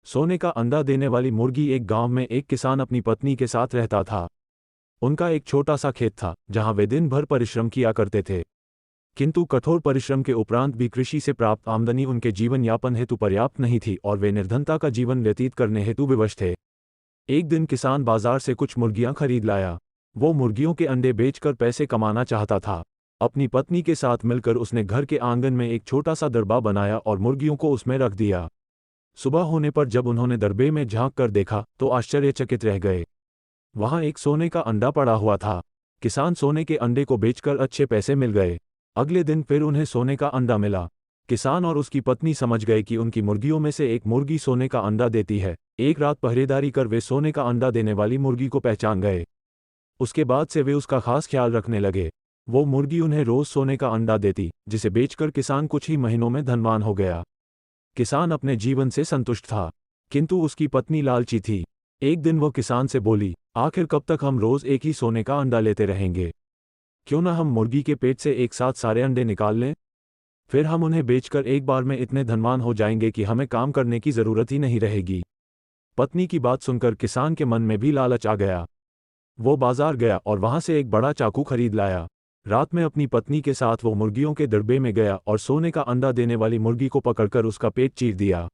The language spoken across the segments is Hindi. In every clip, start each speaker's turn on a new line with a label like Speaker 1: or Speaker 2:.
Speaker 1: सोने का अंडा देने वाली मुर्गी। एक गांव में एक किसान अपनी पत्नी के साथ रहता था। उनका एक छोटा सा खेत था जहां वे दिन भर परिश्रम किया करते थे। किंतु कठोर परिश्रम के उपरांत भी कृषि से प्राप्त आमदनी उनके जीवन यापन हेतु पर्याप्त नहीं थी और वे निर्धनता का जीवन व्यतीत करने हेतु विवश थे। एक दिन किसान बाजार से कुछ मुर्गियां खरीद लाया। वो मुर्गियों के अंडे बेचकर पैसे कमाना चाहता था। अपनी पत्नी के साथ मिलकर उसने घर के आंगन में एक छोटा सा दरबा बनाया और मुर्गियों को उसमें रख दिया। सुबह होने पर जब उन्होंने दरबे में झांक कर देखा तो आश्चर्यचकित रह गए। वहां एक सोने का अंडा पड़ा हुआ था। किसान सोने के अंडे को बेचकर अच्छे पैसे मिल गए। अगले दिन फिर उन्हें सोने का अंडा मिला। किसान और उसकी पत्नी समझ गए कि उनकी मुर्गियों में से एक मुर्गी सोने का अंडा देती है। एक रात पहरेदारी कर वे सोने का अंडा देने वाली मुर्गी को पहचान गए। उसके बाद से वे उसका खास ख्याल रखने लगे। वो मुर्गी उन्हें रोज सोने का अंडा देती, जिसे बेचकर किसान कुछ ही महीनों में धनवान हो गया। किसान अपने जीवन से संतुष्ट था, किंतु उसकी पत्नी लालची थी। एक दिन वो किसान से बोली, आखिर कब तक हम रोज एक ही सोने का अंडा लेते रहेंगे? क्यों न हम मुर्गी के पेट से एक साथ सारे अंडे निकाल लें? फिर हम उन्हें बेचकर एक बार में इतने धनवान हो जाएंगे कि हमें काम करने की जरूरत ही नहीं रहेगी। पत्नी की बात सुनकर किसान के मन में भी लालच आ गया। वो बाजार गया और वहां से एक बड़ा चाकू खरीद लाया। रात में अपनी पत्नी के साथ वो मुर्गियों के दड़बे में गया और सोने का अंडा देने वाली मुर्गी को पकड़कर उसका पेट चीर दिया।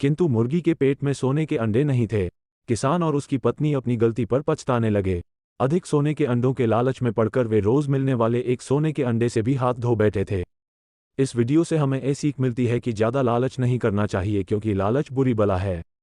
Speaker 1: किंतु मुर्गी के पेट में सोने के अंडे नहीं थे। किसान और उसकी पत्नी अपनी गलती पर पछताने लगे। अधिक सोने के अंडों के लालच में पड़कर वे रोज मिलने वाले एक सोने के अंडे से भी हाथ धो बैठे थे। इस वीडियो से हमें ये सीख मिलती है कि ज़्यादा लालच नहीं करना चाहिए, क्योंकि लालच बुरी बला है।